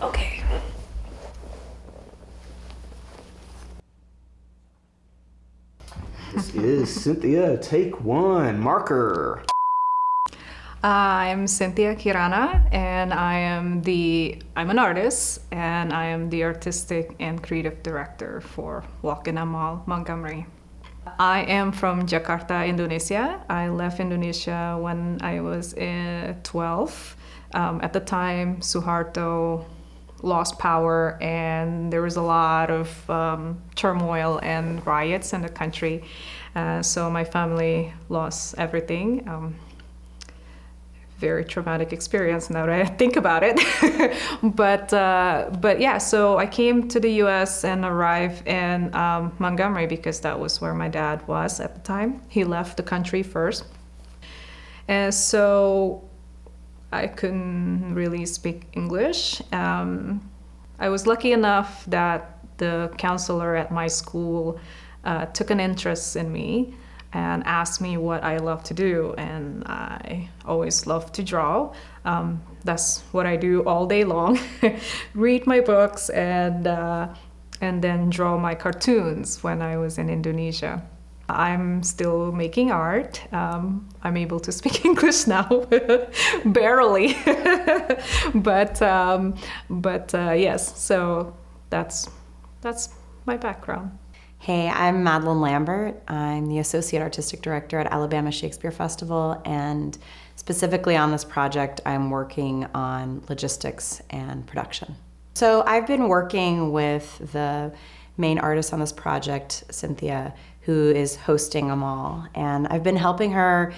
Okay. This is Cynthia, take one, marker. I'm Cynthia Kirana, and I'm an artist, and I am the artistic and creative director for Little Amal, Montgomery. I am from Jakarta, Indonesia. I left Indonesia when I was 12. At the time, Suharto lost power, and there was a lot of turmoil and riots in the country. So my family lost everything. Very traumatic experience now that I think about it. but yeah, so I came to the US and arrived in Montgomery because that was where my dad was at the time. He left the country first. And so I couldn't really speak English. I was lucky enough that the counselor at my school took an interest in me and asked me what I love to do, and I always love to draw. That's what I do all day long. Read my books and then draw my cartoons when I was in Indonesia. I'm still making art. I'm able to speak English now, barely. but yes, so that's my background. Hey, I'm Madeline Lambert. I'm the Associate Artistic Director at Alabama Shakespeare Festival, and specifically on this project, I'm working on logistics and production. So I've been working with the main artist on this project, Cynthia, who is hosting Amal, and I've been helping her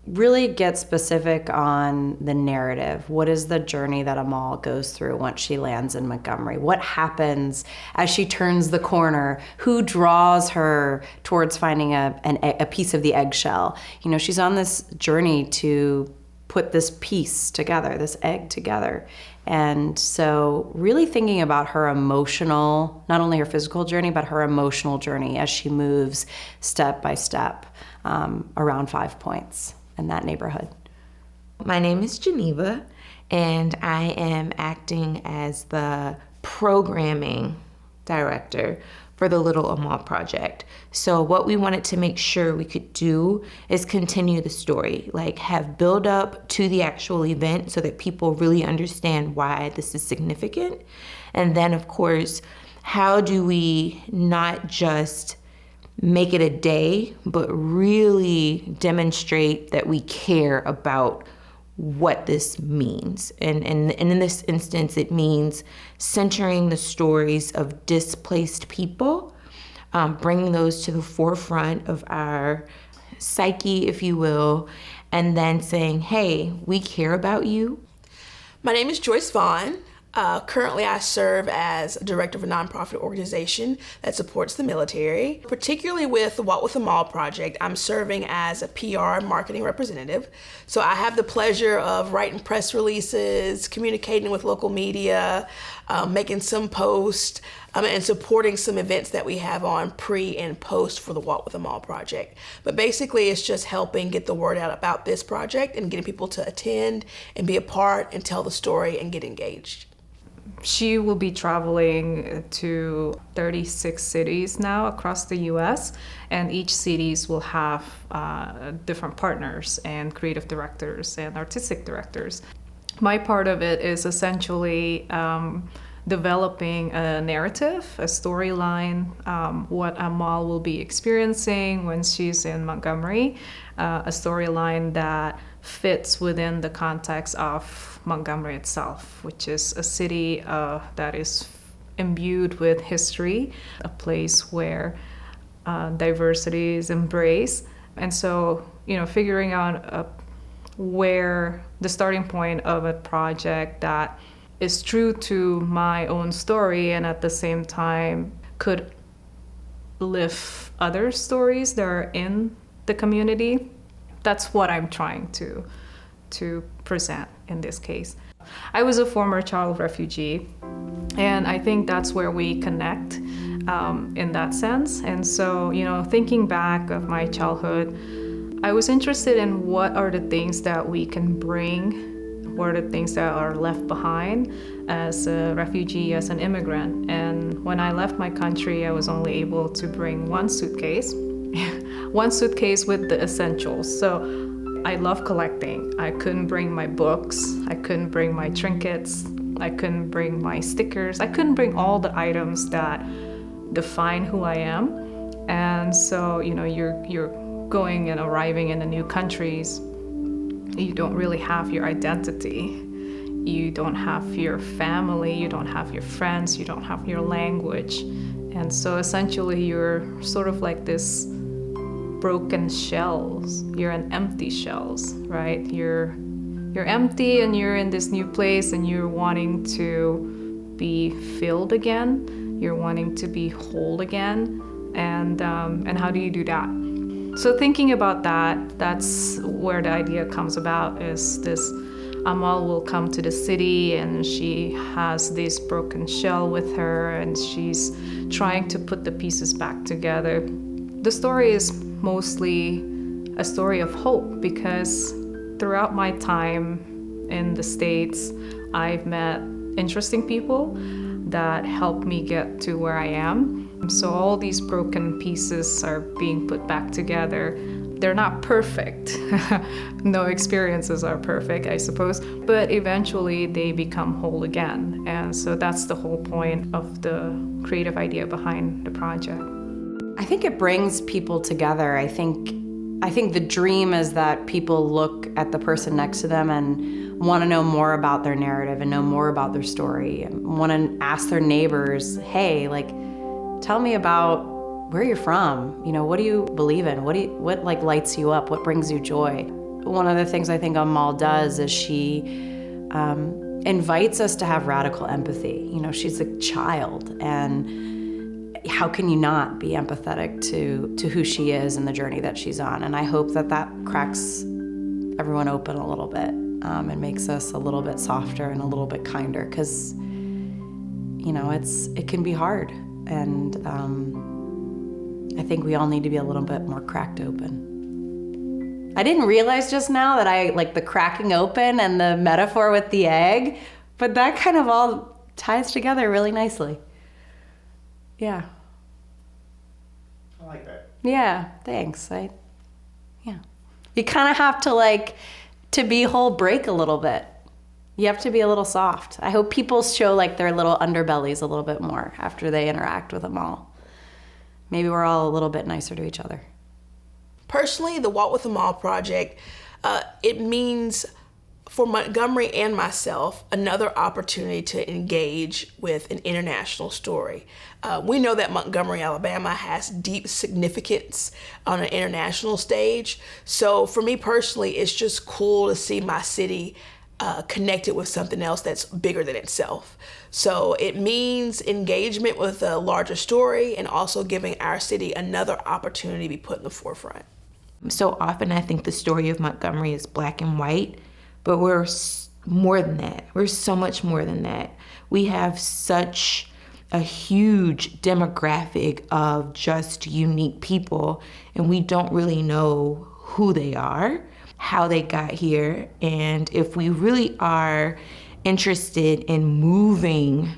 really get specific on the narrative. What is the journey that Amal goes through once she lands in Montgomery? What happens as she turns the corner? Who draws her towards finding a piece of the eggshell? You know, she's on this journey to put this piece together, this egg together. And so really thinking about her emotional, not only her physical journey, but her emotional journey as she moves step by step around 5 Points in that neighborhood. My name is Geneva, and I am acting as the programming director for the Little Amal project. So what we wanted to make sure we could do is continue the story, like have build up to the actual event so that people really understand why this is significant. And then of course, how do we not just make it a day, but really demonstrate that we care about what this means. And in this instance, it means centering the stories of displaced people, bringing those to the forefront of our psyche, if you will, and then saying, hey, we care about you. My name is Joyce Vaughn. Currently, I serve as director of a nonprofit organization that supports the military. Particularly with the Walk with Amal project, I'm serving as a PR marketing representative. So I have the pleasure of writing press releases, communicating with local media, making some posts, and supporting some events that we have on pre and post for the Walk with Amal project. But basically, it's just helping get the word out about this project and getting people to attend and be a part and tell the story and get engaged. She will be traveling to 36 cities now across the US, and each cities will have different partners and creative directors and artistic directors. My part of it is essentially developing a narrative, a storyline, what Amal will be experiencing when she's in Montgomery, a storyline that fits within the context of Montgomery itself, which is a city that is imbued with history, a place where diversity is embraced. And so, figuring out where the starting point of a project that is true to my own story and at the same time could lift other stories that are in the community. That's what I'm trying to present in this case. I was a former child refugee, and I think that's where we connect in that sense. And so, thinking back of my childhood, I was interested in what are the things that we can bring what are the things that are left behind as a refugee, as an immigrant. And when I left my country, I was only able to bring one suitcase, one suitcase with the essentials. So I love collecting. I couldn't bring my books, I couldn't bring my trinkets, I couldn't bring my stickers, I couldn't bring all the items that define who I am. And so, you're going and arriving in the new countries, you don't really have your identity. You don't have your family, you don't have your friends, you don't have your language. And so essentially you're sort of like this broken shells. You're an empty shells, right? You're empty and you're in this new place and you're wanting to be filled again. You're wanting to be whole again. And how do you do that? So thinking about that, that's where the idea comes about, is this Amal will come to the city and she has this broken shell with her and she's trying to put the pieces back together. The story is mostly a story of hope, because throughout my time in the States, I've met interesting people that helped me get to where I am. So all these broken pieces are being put back together. They're not perfect. No experiences are perfect, I suppose, but eventually they become whole again. And so that's the whole point of the creative idea behind the project. I think it brings people together. I think the dream is that people look at the person next to them and want to know more about their narrative and know more about their story, and want to ask their neighbors, hey, tell me about where you're from. What do you believe in? What lights you up? What brings you joy? One of the things I think Amal does is she invites us to have radical empathy. She's a child, and how can you not be empathetic to who she is and the journey that she's on? And I hope that cracks everyone open a little bit, and makes us a little bit softer and a little bit kinder, because it can be hard, and I think we all need to be a little bit more cracked open. I didn't realize just now that I like the cracking open and the metaphor with the egg, but that kind of all ties together really nicely. Yeah. I like that. Yeah, thanks. You kind of have to be whole, break a little bit. You have to be a little soft. I hope people show their little underbellies a little bit more after they interact with Amal. Maybe we're all a little bit nicer to each other. Personally, the Walk with Amal project, it means for Montgomery and myself another opportunity to engage with an international story. We know that Montgomery, Alabama has deep significance on an international stage. So for me personally, it's just cool to see my city connected with something else that's bigger than itself. So it means engagement with a larger story and also giving our city another opportunity to be put in the forefront. So often I think the story of Montgomery is black and white, but we're more than that. We're so much more than that. We have such a huge demographic of just unique people, and we don't really know who they are, how they got here, and if we really are interested in moving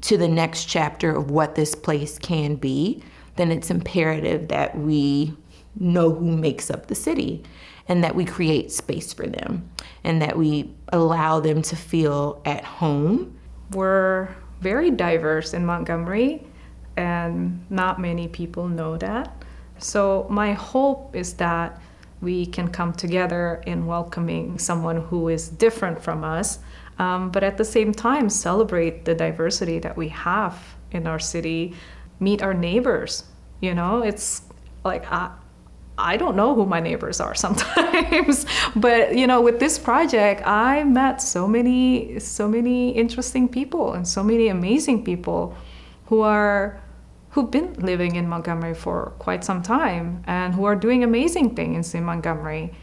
to the next chapter of what this place can be, then it's imperative that we know who makes up the city, and that we create space for them, and that we allow them to feel at home. We're very diverse in Montgomery, and not many people know that. So my hope is that we can come together in welcoming someone who is different from us, but at the same time celebrate the diversity that we have in our city, meet our neighbors. It's like I don't know who my neighbors are sometimes, but with this project, I met so many interesting people and so many amazing people who've been living in Montgomery for quite some time and who are doing amazing things in Montgomery.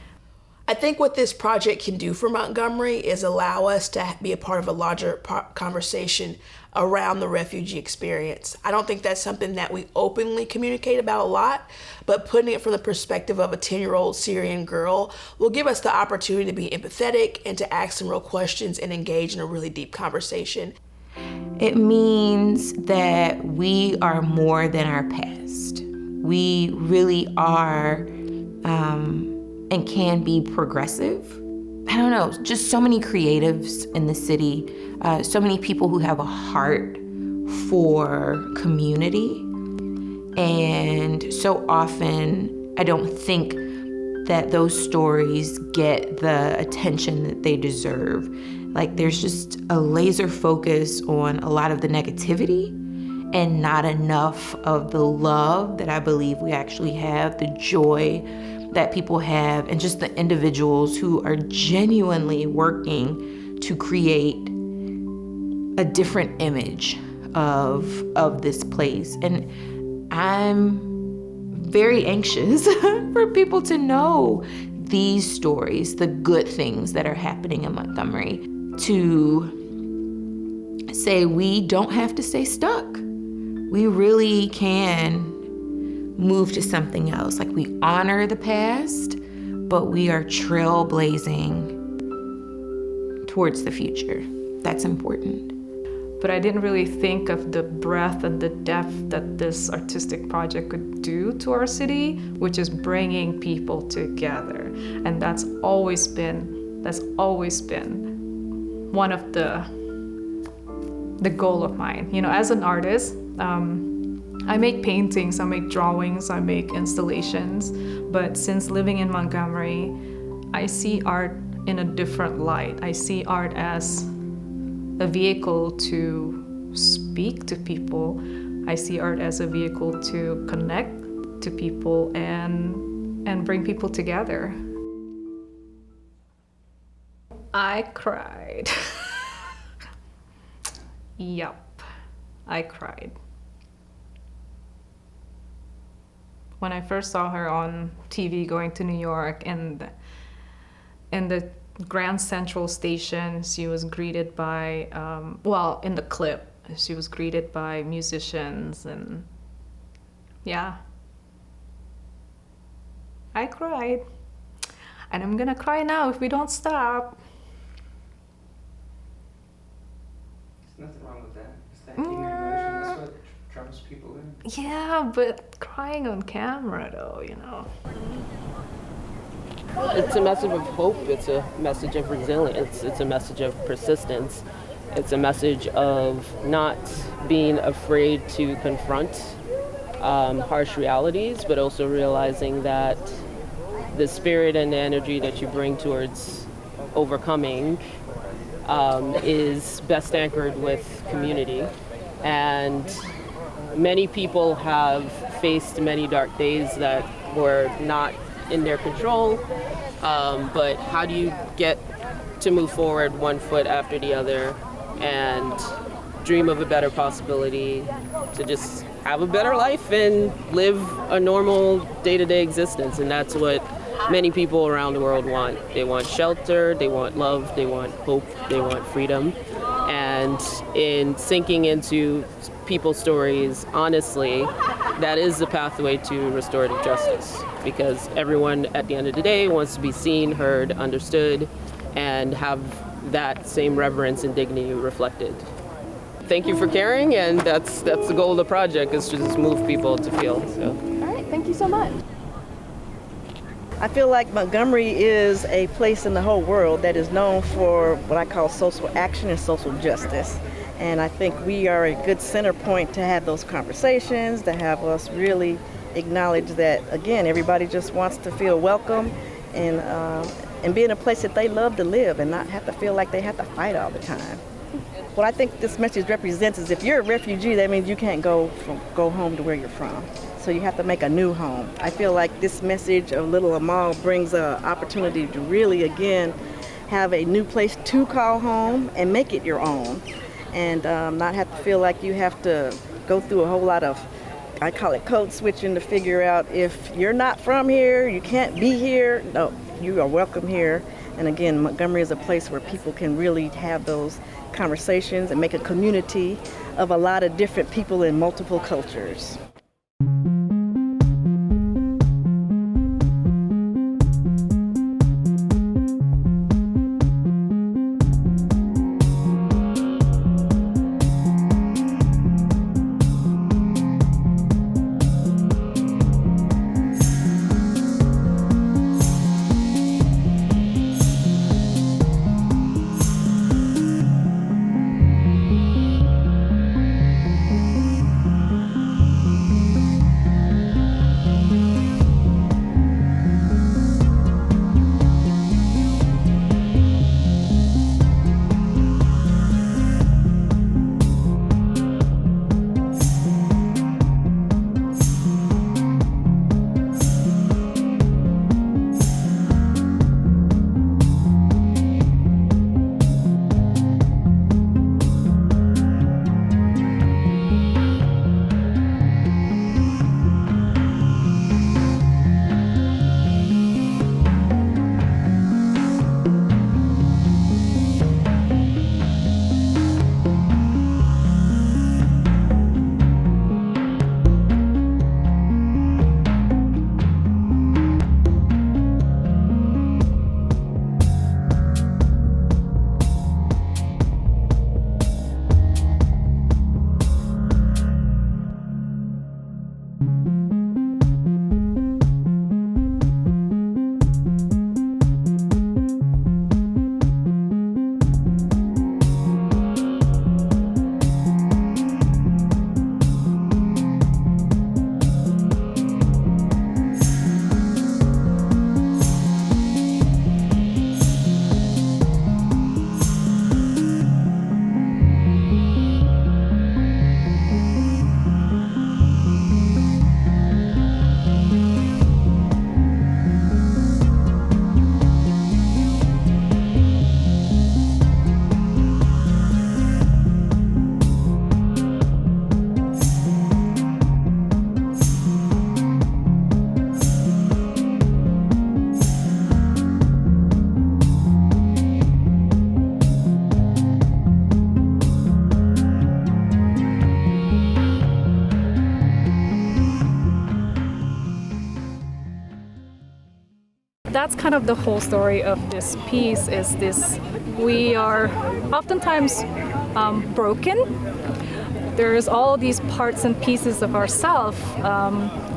I think what this project can do for Montgomery is allow us to be a part of a larger conversation around the refugee experience. I don't think that's something that we openly communicate about a lot, but putting it from the perspective of a 10-year-old Syrian girl will give us the opportunity to be empathetic and to ask some real questions and engage in a really deep conversation. It means that we are more than our past. We really are and can be progressive. I don't know, just so many creatives in the city, so many people who have a heart for community. And so often, I don't think that those stories get the attention that they deserve. Like, there's just a laser focus on a lot of the negativity and not enough of the love that I believe we actually have, the joy that people have, and just the individuals who are genuinely working to create a different image of this place. And I'm very anxious for people to know these stories, the good things that are happening in Montgomery, to say we don't have to stay stuck. We really can move to something else. Like, we honor the past, but we are trailblazing towards the future. That's important. But I didn't really think of the breadth and the depth that this artistic project could do to our city, which is bringing people together. And that's always been one of the goal of mine. You know, as an artist, I make paintings, I make drawings, I make installations, but since living in Montgomery, I see art in a different light. I see art as a vehicle to speak to people. I see art as a vehicle to connect to people and bring people together. I cried. Yup, I cried. When I first saw her on TV going to New York and in the Grand Central Station, she was greeted by, in the clip, she was greeted by musicians, and yeah. I cried. And I'm gonna cry now if we don't stop. There's nothing wrong with that. It's that human emotion. That's what draws people in. Yeah, but crying on camera though, you know. It's a message of hope, it's a message of resilience, it's a message of persistence, it's a message of not being afraid to confront harsh realities, but also realizing that the spirit and the energy that you bring towards overcoming is best anchored with community. And many people have faced many dark days that were not in their control, but how do you get to move forward one foot after the other and dream of a better possibility to just have a better life and live a normal day-to-day existence? And that's what many people around the world want. They want shelter, they want love, they want hope, they want freedom. And in sinking into people's stories, honestly, that is the pathway to restorative justice, because everyone at the end of the day wants to be seen, heard, understood, and have that same reverence and dignity reflected. Thank you for caring, and that's the goal of the project, is to just move people to feel. So. All right, thank you so much. I feel like Montgomery is a place in the whole world that is known for what I call social action and social justice. And I think we are a good center point to have those conversations, to have us really acknowledge that, again, everybody just wants to feel welcome and be in a place that they love to live and not have to feel like they have to fight all the time. What I think this message represents is if you're a refugee, that means you can't go home to where you're from. So you have to make a new home. I feel like this message of Little Amal brings an opportunity to really, again, have a new place to call home and make it your own. And not have to feel like you have to go through a whole lot of, I call it code switching, to figure out if you're not from here, you can't be here. No, you are welcome here. And again, Montgomery is a place where people can really have those conversations and make a community of a lot of different people in multiple cultures. That's kind of the whole story of this piece. Is this we are oftentimes broken. There's all these parts and pieces of ourselves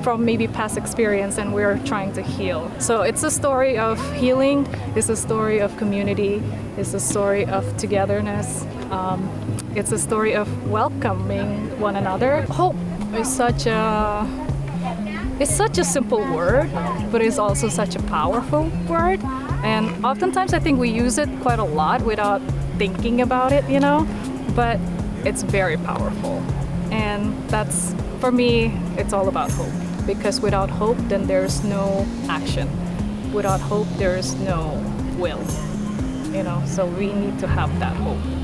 from maybe past experience, and we're trying to heal. So it's a story of healing. It's a story of community. It's a story of togetherness. It's a story of welcoming one another. Hope is such a simple word, but it's also such a powerful word. And oftentimes I think we use it quite a lot without thinking about it, you know, but it's very powerful. And that's, for me, it's all about hope. Because without hope, then there's no action. Without hope, there's no will, you know, so we need to have that hope.